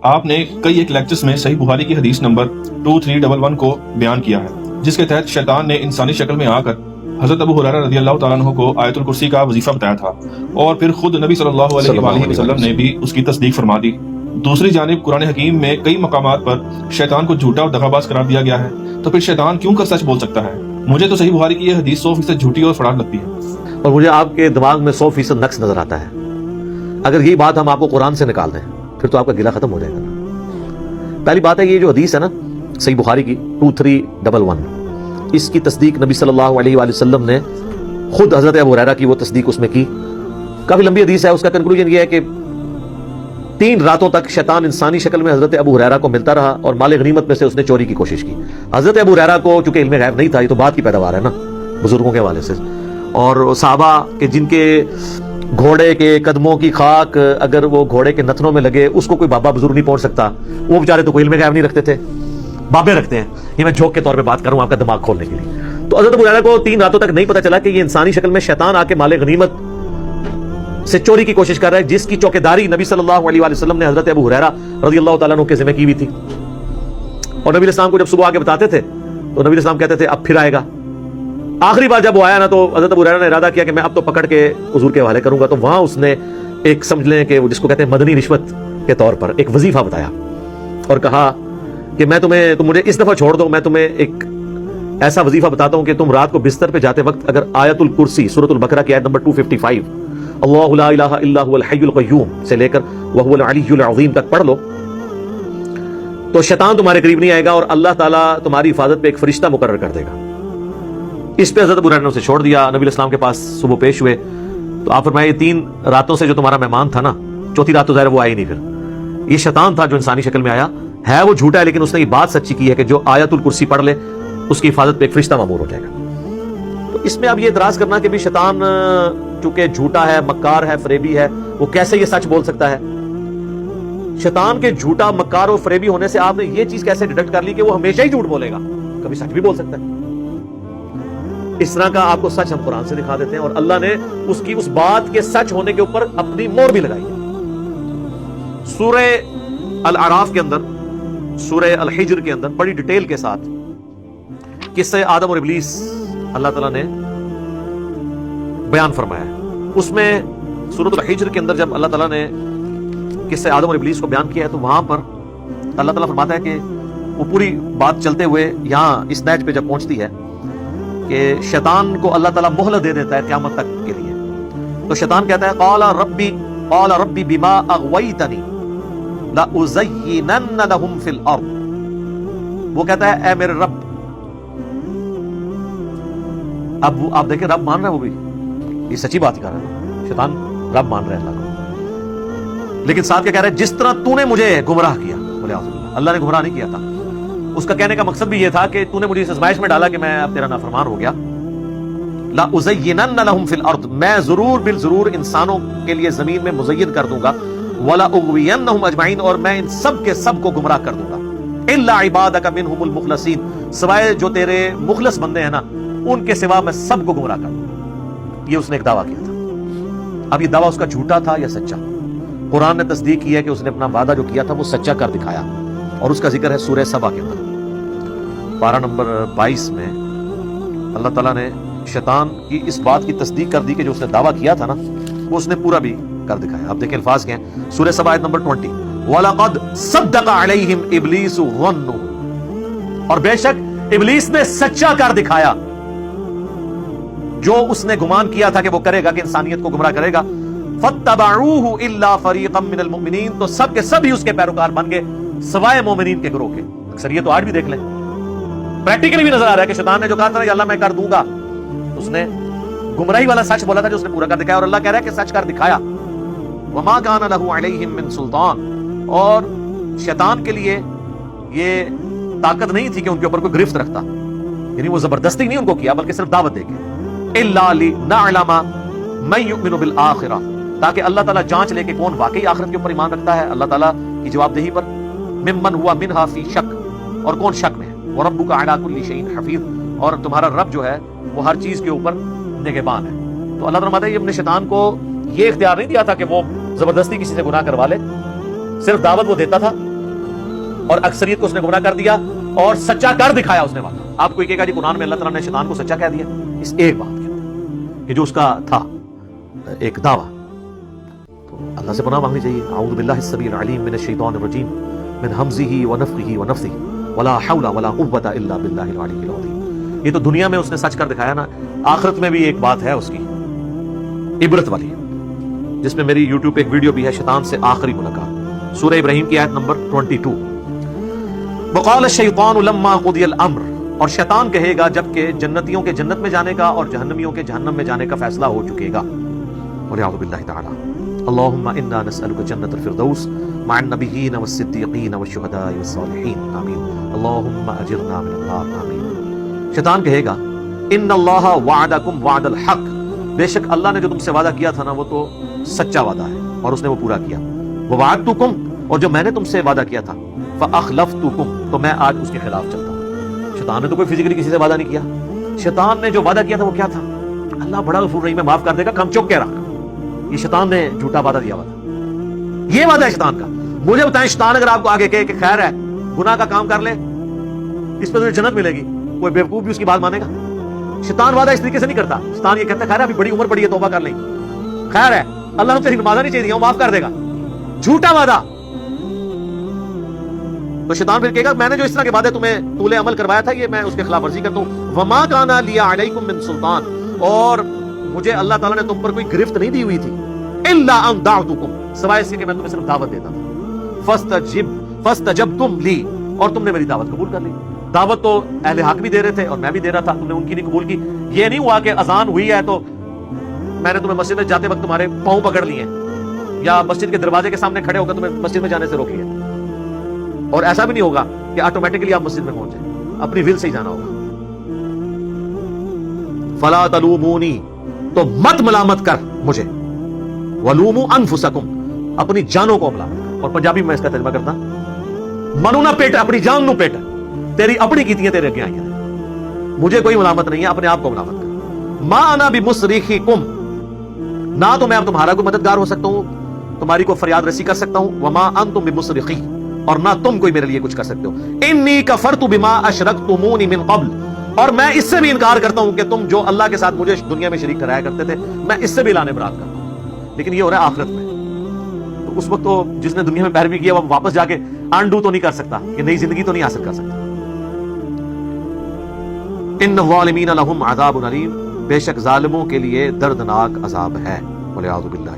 آپ نے کئی ایک لیکچرز میں صحیح بخاری کی حدیث نمبر 2311 کو بیان کیا ہے، جس کے تحت شیطان نے انسانی شکل میں آ کر حضرت ابو ہریرہ رضی اللہ تعالیٰ عنہ کو آیت الکرسی کا وظیفہ بتایا تھا، اور پھر خود نبی صلی اللہ علیہ وآلہ وسلم نے بھی اس کی تصدیق فرما دی۔ دوسری جانب قرآن حکیم میں کئی مقامات پر شیطان کو جھوٹا اور دغاباز قرار دیا گیا ہے، تو پھر شیطان کیوں کر سچ بول سکتا ہے؟ مجھے تو صحیح بخاری کی یہ حدیث 100% جھوٹی اور فراڈ لگتی ہے، اور مجھے آپ کے دماغ میں 100% نقص نظر آتا ہے۔ اگر یہی بات ہم آپ کو قرآن سے نکال دیں پھر تو آپ کا گلہ ختم ہو جائے گا۔ پہلی بات ہے، یہ جو حدیث ہے نا صحیح بخاری کی 2311، اس کی تصدیق نبی صلی اللہ علیہ وآلہ وسلم نے خود حضرت ابو ہریرہ کی وہ تصدیق اس میں کی۔ کافی لمبی حدیث ہے، اس کا کنکلوژن یہ ہے کہ 3 راتوں تک شیطان انسانی شکل میں حضرت ابو ہریرہ کو ملتا رہا اور مال غنیمت میں سے اس نے چوری کی کوشش کی۔ حضرت ابو ہریرہ کو چونکہ علم غیب نہیں تھا، یہ تو بات کی پیداوار ہے نا بزرگوں کے حوالے سے، اور صحابہ کے جن کے گھوڑے کے قدموں کی خاک اگر وہ گھوڑے کے نتنوں میں لگے اس کو کوئی بابا بزرگ نہیں پہنچ سکتا، وہ بیچارے تو کوئی علم غیب نہیں رکھتے تھے، بابے رکھتے ہیں۔ یہ میں جھوک کے طور پہ بات کروں آپ کا دماغ کھولنے کے لیے۔ تو حضرت ابو ہریرہ کو 3 راتوں تک نہیں پتا چلا کہ یہ انسانی شکل میں شیطان آ کے مال غنیمت سے چوری کی کوشش کر رہا ہے، جس کی چوکیداری نبی صلی اللہ علیہ وآلہ وسلم نے حضرت ابو ہریرہ رضی اللہ تعالیٰ عنہ کے ذمہ کی ہوئی تھی۔ اور نبی علیہ السلام کو جب صبح آگے بتاتے تھے تو نبی علیہ السلام کہتے تھے اب پھر آئے گا۔ آخری بار جب وہ آیا نا تو حضرت ابو ہریرہ نے ارادہ کیا کہ میں اب تو پکڑ کے حضور کے حوالے کروں گا، تو وہاں اس نے ایک سمجھ لیں کہ جس کو کہتے ہیں مدنی رشوت کے طور پر ایک وظیفہ بتایا اور کہا کہ تم مجھے اس دفعہ چھوڑ دو، میں تمہیں ایک ایسا وظیفہ بتاتا ہوں کہ تم رات کو بستر پہ جاتے وقت اگر آیت الکرسی سورۃ البقرہ کی آیت نمبر 255 اللہ لا الہ الا هو الحی القیوم سے لے کر وہو العلی العظیم تک پڑھ لو تو شیطان تمہارے قریب نہیں آئے گا اور اللہ تعالیٰ تمہاری حفاظت پہ ایک فرشتہ مقرر کر دے گا۔ اس پہ حضرت ابو ہریرہ نے اسے چھوڑ دیا۔ نبی علیہ السلام کے پاس صبح پیش ہوئے تو آپ فرمائے 3 راتوں سے جو تمہارا مہمان تھا نا، چوتھی رات تو ظاہر وہ آئی نہیں، پھر یہ شیطان تھا جو انسانی شکل میں آیا ہے، وہ جھوٹا ہے لیکن اس نے یہ بات سچی کی ہے کہ جو آیت الکرسی پڑھ لے اس کی حفاظت پہ ایک فرشتہ مامور ہو جائے گا۔ تو اس میں اب یہ اعتراض کرنا کہ بھی شیطان چونکہ جھوٹا ہے، مکار ہے، فریبی ہے، وہ کیسے یہ سچ بول سکتا ہے؟ شیطان کے جھوٹا، مکار اور فریبی ہونے سے آپ نے یہ چیز کیسے ڈیڈکٹ کر لی کہ وہ ہمیشہ ہی جھوٹ بولے گا، کبھی سچ بھی بول سکتا ہے؟ اس طرح کا آپ کو سچ ہم قرآن سے دکھا دیتے ہیں اور اللہ نے اس کی اس بات کے سچ ہونے کے اوپر اپنی مہر بھی لگائی ہے۔ سورہ الاعراف کے اندر، سورہ الحجر کے اندر بڑی ڈیٹیل کے ساتھ قصہ آدم اور ابلیس اللہ تعالیٰ نے بیان فرمایا ہے۔ اس میں سورۃ الحجر کے اندر جب اللہ تعالیٰ نے قصہ آدم اور ابلیس کو بیان کیا ہے تو وہاں پر اللہ تعالیٰ فرماتا ہے کہ وہ پوری بات چلتے ہوئے یہاں اس نیچ پہ جب پہنچتی ہے کہ شیطان کو اللہ تعالیٰ مہلت دے دیتا ہے قیامت تک کے لیے، تو شیطان کہتا ہے قال ربی بما اغویتنی لأزینن لہم فی الارض، وہ کہتا ہے اے میرے رب۔ اب آپ دیکھیں رب مان رہا ہے، وہ بھی یہ سچی بات کر رہا ہے، شیطان رب مان رہا ہے اللہ کو، لیکن ساتھ کیا کہہ رہا ہے جس طرح تو نے مجھے گمراہ کیا، بولے اعوذ باللہ، اللہ نے گمراہ نہیں کیا تھا۔ اس کا کہنے کا مقصد بھی یہ تھا کہ تو نے مجھے اس آزمائش میں ڈالا کہ میں اب تیرا نافرمان ہو گیا۔ لأزینن لہم فی الارض، میں ضرور بالضرور انسانوں کے لیے زمین میں مزین کر دوں گا، وَلَأُغْوِيَنَّهُمْ أَجْمَعِينَ، اور میں ان سب کے سب کو گمراہ کر دوں گا، إِلَّا عِبَادَكَ مِنْهُمُ الْمُخْلَصِينَ، سوائے جو تیرے مخلص بندے ہیں نا ان کے سوا میں سب کو گمراہ کر دوں گا۔ یہ اس نے ایک دعویٰ کیا تھا۔ اب یہ دعویٰ اس کا جھوٹا تھا یا سچا؟ قرآن نے تصدیق کی ہے کہ اس نے اپنا وعدہ جو کیا تھا وہ سچا کر دکھایا، اور اس کا ذکر ہے سورہ سبا کے اندر پارہ نمبر 22 میں۔ اللہ تعالیٰ نے شیطان کی اس بات کی تصدیق کر دی کہ جو اس نے دعویٰ کیا تھا نا وہ اس نے پورا بھی کر دکھایا۔ اب دیکھیں الفاظ کیا ہیں، سورہ سبا آیت نمبر 20، وَلَقَدْ صَدَّقَ عَلَيْهِمْ إِبْلِيسُ ظَنُّهُ، اور بے شک ابلیس نے سچا کر دکھایا جو اس نے گمان کیا تھا کہ وہ کرے گا، کہ انسانیت کو گمراہ کرے گا۔ فَاتَّبَعُوهُ إِلَّا فَرِيقًا مِّنَ الْمُؤْمِنِينَ، تو سب کے سب ہی اس کے پیروکار بن گئے سوائے مومنین کے گروہ کے۔ اکثریت تو آج بھی دیکھ لیں، پریکٹیکلی بھی نظر آ رہا ہے کہ شیطان نے جو کہا تھا کہ اللہ میں کر دوں گا، اس نے گمراہی والا سچ بولا تھا جو اس نے پورا کر دکھایا، اور اللہ کہہ رہا ہے کہ سچ کر دکھایا۔ وَمَا كَانَ لَهُ عَلَيْهِمْ مِنْ سُلْطَانٍ، اور شیطان کے لیے یہ طاقت نہیں تھی کہ ان کے اوپر کوئی گرفت رکھتا، یعنی وہ زبردستی نہیں ان کو کیا بلکہ صرف دعوت دے کے، إِلَّا لِنَعْلَمَ مَن يُؤْمِنُ بِالْآخِرَةِ، تاکہ اللہ تعالیٰ جانچ لے کہ کون واقعی آخرت کے اوپر ایمان رکھتا ہے اللہ تعالیٰ کی جواب دہی پر، ممن ہوا منہا فی شک، اور کون شک میں ہے، وَرَبُّكَ عَلَىٰ كُلِّ شَيْءٍ حَفِيظٌ، اور تمہارا رب جو ہے وہ ہر چیز کے اوپر نگہبان ہے۔ تو اللہ تعالیٰ یہ اپنے شیطان کو یہ اختیار نہیں دیا تھا کہ وہ زبردستی کسی سے گناہ کروا لے، صرف دعوت وہ دیتا تھا اور اکثریت کو اس نے گمراہ کر دیا اور سچا کر دکھایا اس نے وعدہ. آپ کو یہ کہے گا جی قرآن میں اللہ تعالیٰ نے شیطان کو سچا کہہ دیا اس ایک بات کے اندر کہ جو اس کا تھا ایک دعویٰ. تو اللہ سے پناہ مانگنی چاہیے. اعوذ باللہ السمیع العلیم من الشیطان الرجیم من ہمزہ ونفخہ ونفثہ ولا حول ولا قوۃ الا باللہ العلی العظیم. یہ تو دنیا میں اس نے سچ کر دکھایا نا, آخرت میں بھی ایک بات ہے اس کی عبرت والی, جس میں میری یوٹیوب پہ ایک ویڈیو بھی ہے, شیطان سے آخری ملاقات, سورہ ابراہیم کی آیت نمبر 22. وقال الشیطان لما قضی الامر, اور شیطان کہے گا جبکہ جنتیوں کے جنت میں جانے کا اور جہنمیوں کے جہنم میں جانے کا فیصلہ ہو چکے گا. ونعوذ باللہ تعالی. اللہم انا نسألک جنت الفردوس مع النبیین والصدیقین والشہداء والصالحین آمین. اللہم اجرنا من النار آمین. شیطان کہے گا ان اللہ وعدکم وعد الحق, بے شک اللہ نے جو تم سے وعدہ کیا تھا نا وہ تو سچا وعدہ ہے اور اس نے وہ پورا کیا. ووعدتکم, اور جو میں نے تم سے وعدہ کیا تھا, فاخلفتکم, تو میں آج اس کے خلاف چلتا ہوں. شیطان نے تو کوئی فزیکلی کسی سے وعدہ نہیں کیا. شیطان نے جو وعدہ کیا تھا وہ کیا تھا؟ اللہ بڑا غفور رحیم ہے, معاف کر دے گا, کم چوک کے رکھ. یہ شیطان نے جھوٹا وعدہ دیا ہوا تھا. یہ وعدہ ہے شیطان کا. مجھے بتائیں, شیطان اگر آپ کو آگے کہے کہ خیر ہے گناہ کا کام کر لے, اس پہ تجھے جنت ملے گی, کوئی بیوقوف بھی اس کی بات مانے گا؟ شیطان وعدہ اس طریقے سے نہیں کرتا. شیطان یہ کہتا ہے خیر ہے ابھی بڑی عمر پڑی ہے, توبہ کر لیں, خیر ہے اللہ نے تیری نمازیں نہیں چاہیے, وہ معاف کر دے گا. جھوٹا وعدہ. تو شیطان پھر کہے گا میں نے جو اس طرح کے وعدے تمہیں طول عمل کروایا تھا یہ میں اس کے خلاف ورزی کرتا ہوں. وما کان لی علیکم من سلطان, اور مجھے اللہ تعالیٰ نے تم پر کوئی گرفت نہیں دی ہوئی تھی, الا ان دعوتکم, سوائے اس کے کہ میں تمہیں صرف دعوت دیتا تھا. فاستجبتم لی, اور تم نے میری دعوت قبول کر لی. دعوت تو اہل حق بھی دے رہے تھے اور میں بھی دے رہا تھا, تم نے ان کی نہیں قبول کی. یہ نہیں ہوا کہ اذان ہوئی ہے تو میں نے تمہیں مسجد میں جاتے وقت تمہارے پاؤں پکڑ لیے یا مسجد کے دروازے کے سامنے کھڑے ہو کر تمہیں مسجد میں جانے سے روک لیا. اور ایسا بھی نہیں ہوگا کہ آٹومیٹکلی آپ مسجد میں پہنچ جائیں, اپنی ول سے ہی جانا ہوگا. فلا تلومونی, تو مت ملامت کر مجھے, ولوموا انفسکم, اپنی جانوں کو ملامت کر. اور پنجابی میں اس کا ترجمہ کرتا, منو نہ پیٹ, اپنی جان نو پیٹ, تیری اپنی کیتیاں تیرے اگے آئی ہیں, مجھے کوئی ملامت نہیں ہے, اپنے آپ کو ملامت کر. ما انا بمصرخکم, نہ تو میں اب تمہارا کوئی مددگار ہو سکتا ہوں, تمہاری کو فریاد رسی کر سکتا ہوں. وما انتم بمصرخی, اور نہ تم کوئی میرے لیے کچھ کر سکتے ہو. انی کفرت بما اشرکتمونی من قبل, اور میں اس سے بھی انکار کرتا ہوں کہ تم جو اللہ کے ساتھ مجھے دنیا میں شریک ٹھہرایا کرتے تھے, میں اس سے بھی لانے برات کرتا ہوں. لیکن یہ ہو رہا ہے آخرت میں. تو اس وقت تو جس نے دنیا میں پیروی کیا وہ واپس جا کے انڈو تو نہیں کر سکتا, کہ نئی زندگی تو نہیں حاصل کر سکتا. ان الظالمین لہم عذاب علیم, بے شک ظالموں کے لیے دردناک عذاب ہے. والعیاذ باللہ.